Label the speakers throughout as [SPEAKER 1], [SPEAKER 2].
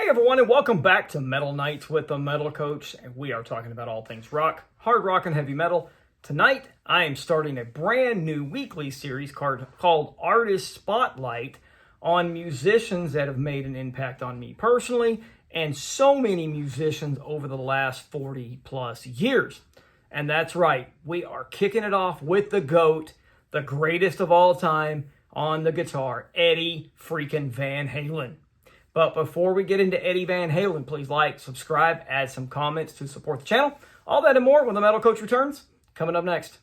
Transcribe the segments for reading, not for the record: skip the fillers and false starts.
[SPEAKER 1] Hey everyone, and welcome back to Metal Nights with the Metal Coach, and we are talking about all things rock, hard rock, and heavy metal. Tonight, I am starting a brand new weekly series called Artist Spotlight on musicians that have made an impact on me personally, and so many musicians over the last 40 plus years. And that's right, we are kicking it off with the GOAT, the greatest of all time on the guitar, Eddie freaking Van Halen. But before we get into Eddie Van Halen, please like, subscribe, add some comments to support the channel. All that and more when the Metal Coach returns, coming up next.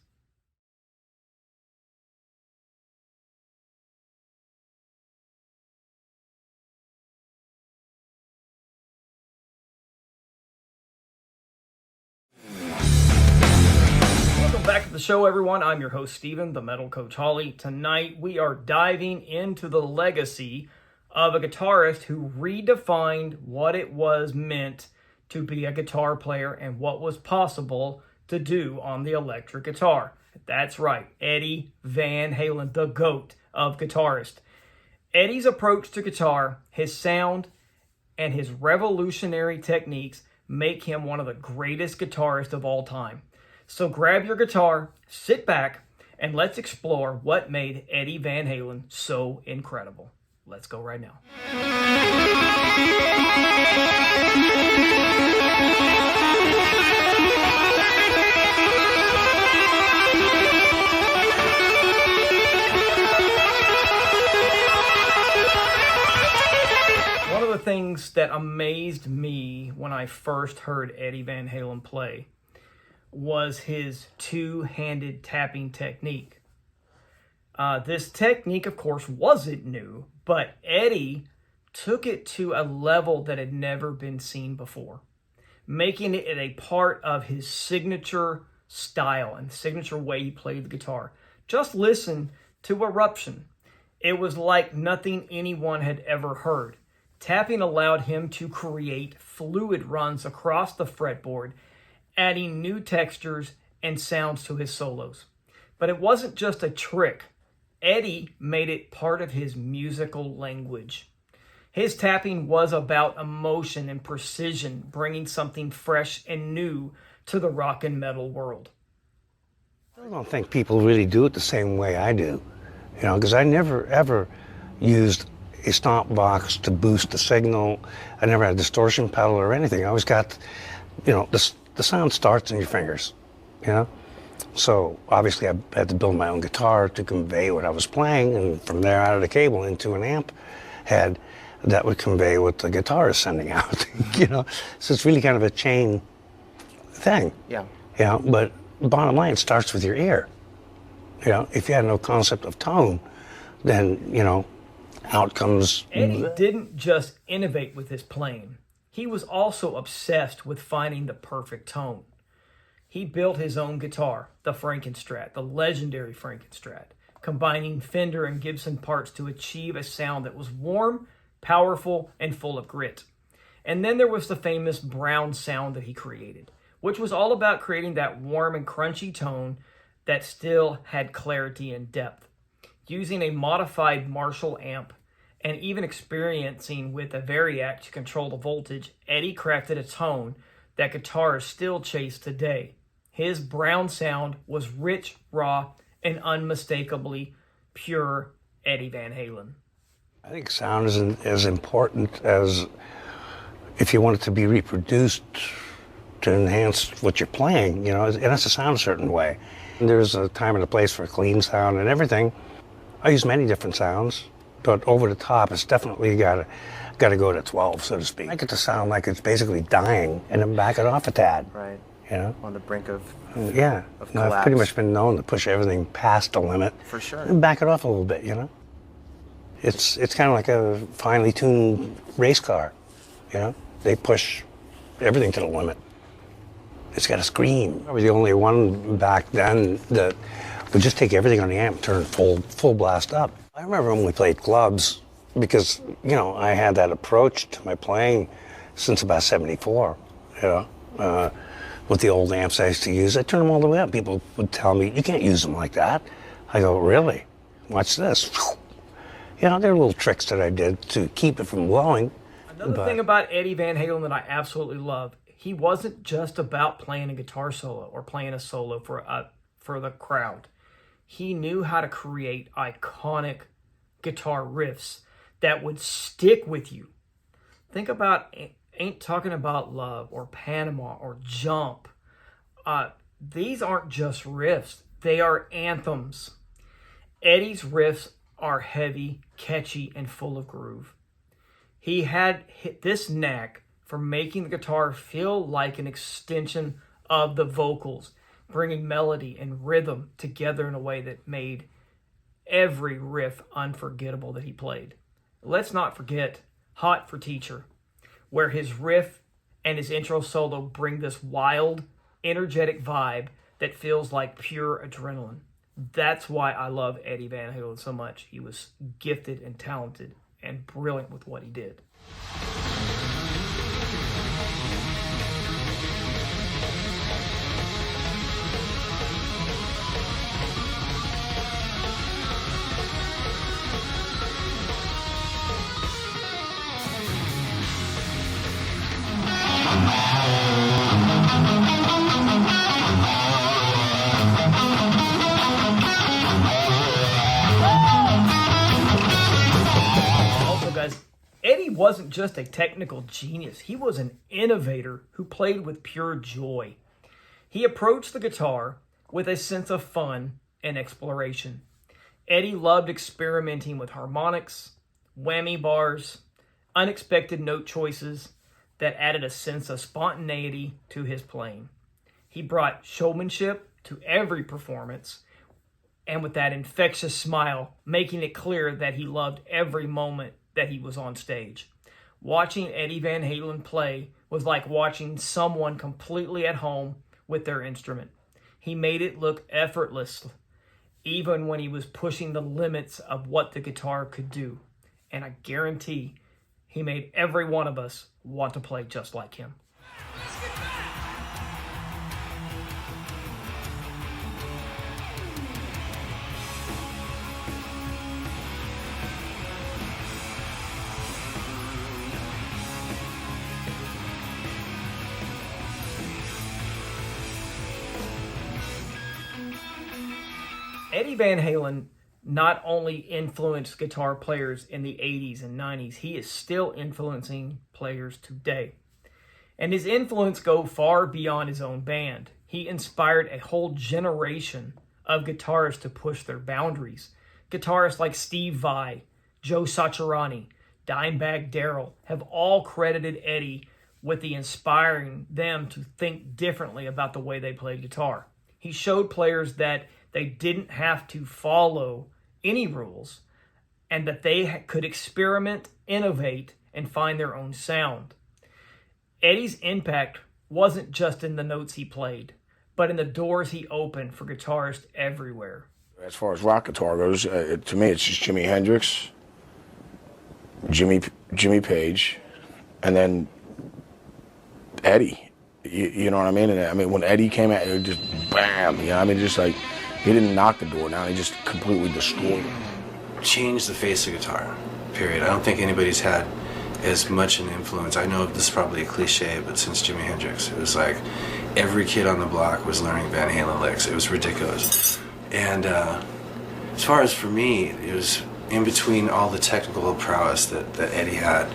[SPEAKER 1] Welcome back to the show, everyone. I'm your host, Steven, the Metal Coach Holly. Tonight, we are diving into the legacy of a guitarist who redefined what it was meant to be a guitar player and what was possible to do on the electric guitar. That's right, Eddie Van Halen, the GOAT of guitarists. Eddie's approach to guitar, his sound, and his revolutionary techniques make him one of the greatest guitarists of all time. So grab your guitar, sit back, and let's explore what made Eddie Van Halen so incredible. Let's go right now. One of the things that amazed me when I first heard Eddie Van Halen play was his two-handed tapping technique. This technique, of course, wasn't new, but Eddie took it to a level that had never been seen before, making it a part of his signature style and signature way he played the guitar. Just listen to Eruption. It was like nothing anyone had ever heard. Tapping allowed him to create fluid runs across the fretboard, adding new textures and sounds to his solos. But it wasn't just a trick. Eddie made it part of his musical language. His tapping was about emotion and precision, bringing something fresh and new to the rock and metal world.
[SPEAKER 2] I don't think people really do it the same way I do, because I never ever used a stomp box to boost the signal. I never had a distortion pedal or anything. I always got, the sound starts in your fingers, So obviously I had to build my own guitar to convey what I was playing, and from there out of the cable into an amp head that would convey what the guitar is sending out, So it's really kind of a chain thing. Yeah. But bottom line, it starts with your ear. If you had no concept of tone, then, out comes...
[SPEAKER 1] Eddie didn't just innovate with his playing. He was also obsessed with finding the perfect tone. He built his own guitar, the Frankenstrat, the legendary Frankenstrat, combining Fender and Gibson parts to achieve a sound that was warm, powerful, and full of grit. And then there was the famous Brown sound that he created, which was all about creating that warm and crunchy tone that still had clarity and depth. Using a modified Marshall amp and even experimenting with a Variac to control the voltage, Eddie crafted a tone that guitarists still chase today. His Brown sound was rich, raw, and unmistakably pure Eddie Van Halen.
[SPEAKER 2] I think sound isn't as important as if you want it to be reproduced to enhance what you're playing, it has to sound a certain way. There's a time and a place for a clean sound and everything. I use many different sounds, but over the top, it's definitely got to go to 12, so to speak. Make it to sound like it's basically dying, and then back it off a tad.
[SPEAKER 3] Right.
[SPEAKER 2] On
[SPEAKER 3] the brink of
[SPEAKER 2] collapse. I've pretty much been known to push everything past the limit.
[SPEAKER 3] For sure.
[SPEAKER 2] And back it off a little bit, It's kind of like a finely tuned race car, They push everything to the limit. It's got to scream. I was the only one back then that would just take everything on the amp, turn full blast up. I remember when we played clubs, because, I had that approach to my playing since about 74, with the old amps I used to use. I turned them all the way up. People would tell me, you can't use them like that. I go, really? Watch this. There are little tricks that I did to keep it from blowing.
[SPEAKER 1] Another thing about Eddie Van Halen that I absolutely love, he wasn't just about playing a guitar solo or playing a solo for the crowd. He knew how to create iconic guitar riffs that would stick with you. Think about Ain't Talking About Love or Panama or Jump. These aren't just riffs. They are anthems. Eddie's riffs are heavy, catchy, and full of groove. He had this knack for making the guitar feel like an extension of the vocals, bringing melody and rhythm together in a way that made every riff unforgettable that he played. Let's not forget Hot for Teacher, where his riff and his intro solo bring this wild, energetic vibe that feels like pure adrenaline. That's why I love Eddie Van Halen so much. He was gifted and talented and brilliant with what he did. Eddie wasn't just a technical genius. He was an innovator who played with pure joy. He approached the guitar with a sense of fun and exploration. Eddie loved experimenting with harmonics, whammy bars, unexpected note choices that added a sense of spontaneity to his playing. He brought showmanship to every performance, and with that infectious smile, making it clear that he loved every moment that he was on stage. Watching Eddie Van Halen play was like watching someone completely at home with their instrument. He made it look effortless, even when he was pushing the limits of what the guitar could do. And I guarantee he made every one of us want to play just like him. Eddie Van Halen not only influenced guitar players in the 80s and 90s, he is still influencing players today. And his influence goes far beyond his own band. He inspired a whole generation of guitarists to push their boundaries. Guitarists like Steve Vai, Joe Satriani, Dimebag Darrell have all credited Eddie with inspiring them to think differently about the way they play guitar. He showed players that they didn't have to follow any rules and that they could experiment, innovate, and find their own sound. Eddie's impact wasn't just in the notes he played, but in the doors he opened for guitarists everywhere.
[SPEAKER 3] As far as rock guitar goes, to me it's just Jimi Hendrix, Jimmy Page, and then Eddie. You know what I mean? And I mean, when Eddie came out, it was just bam. You know, I mean, just like he didn't knock the door down; he just completely destroyed it.
[SPEAKER 4] Changed the face of guitar. Period. I don't think anybody's had as much an influence. I know this is probably a cliche, but since Jimi Hendrix, it was like every kid on the block was learning Van Halen licks. It was ridiculous. And as far as for me, it was in between all the technical prowess that Eddie had.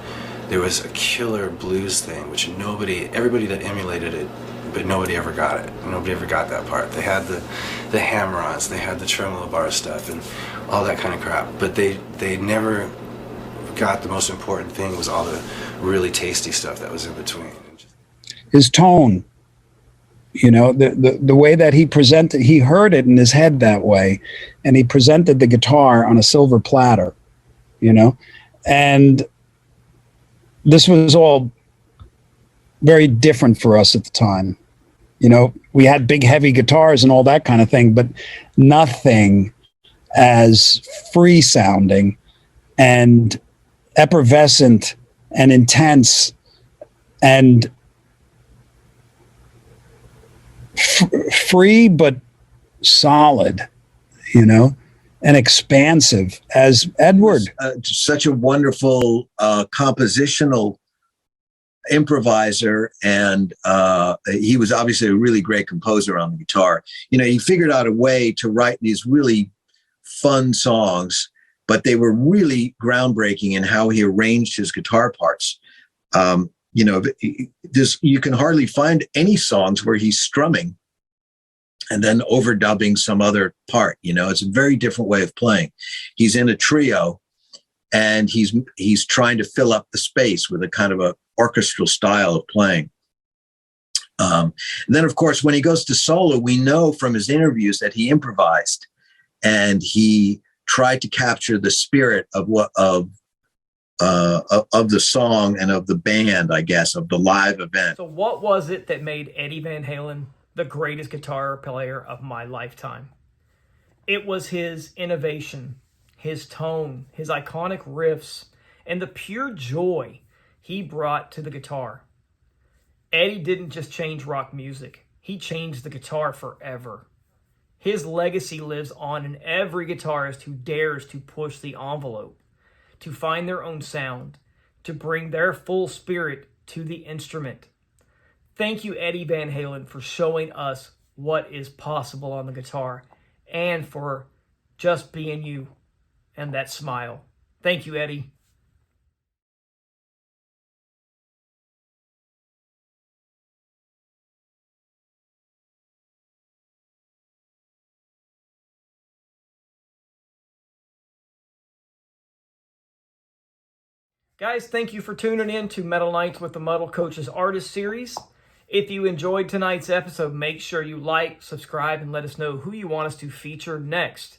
[SPEAKER 4] There was a killer blues thing, which everybody that emulated it, but nobody ever got it. Nobody ever got that part. They had the hammer-ons, they had the tremolo bar stuff, and all that kind of crap. But they never got the most important thing was all the really tasty stuff that was in between.
[SPEAKER 5] His tone, you know, the way that he presented, he heard it in his head that way, and he presented the guitar on a silver platter, you know, and this was all very different for us at the time. You know, we had big, heavy guitars and all that kind of thing, but nothing as free sounding and effervescent and intense and free, but solid, you know, and expansive as Edward.
[SPEAKER 6] Such a wonderful compositional improviser, and he was obviously a really great composer on the guitar. He figured out a way to write these really fun songs, but they were really groundbreaking in how he arranged his guitar parts. You can hardly find any songs where he's strumming and then overdubbing some other part. It's a very different way of playing. He's in a trio, and he's trying to fill up the space with a kind of a orchestral style of playing. And then, of course, when he goes to solo, we know from his interviews that he improvised, and he tried to capture the spirit of the song and of the band, I guess, of the live event.
[SPEAKER 1] So what was it that made Eddie Van Halen the greatest guitar player of my lifetime? It was his innovation, his tone, his iconic riffs, and the pure joy he brought to the guitar. Eddie didn't just change rock music. He changed the guitar forever. His legacy lives on in every guitarist who dares to push the envelope, to find their own sound, to bring their full spirit to the instrument. Thank you, Eddie Van Halen, for showing us what is possible on the guitar, and for just being you and that smile. Thank you, Eddie. Guys, thank you for tuning in to Metal Nights with the Metal Coaches Artist Series. If you enjoyed tonight's episode, make sure you like, subscribe, and let us know who you want us to feature next.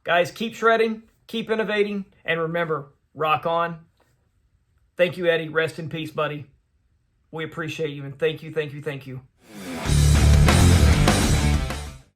[SPEAKER 1] Guys, keep shredding, keep innovating, and remember, rock on. Thank you, Eddie. Rest in peace, buddy. We appreciate you, and thank you, thank you, thank you.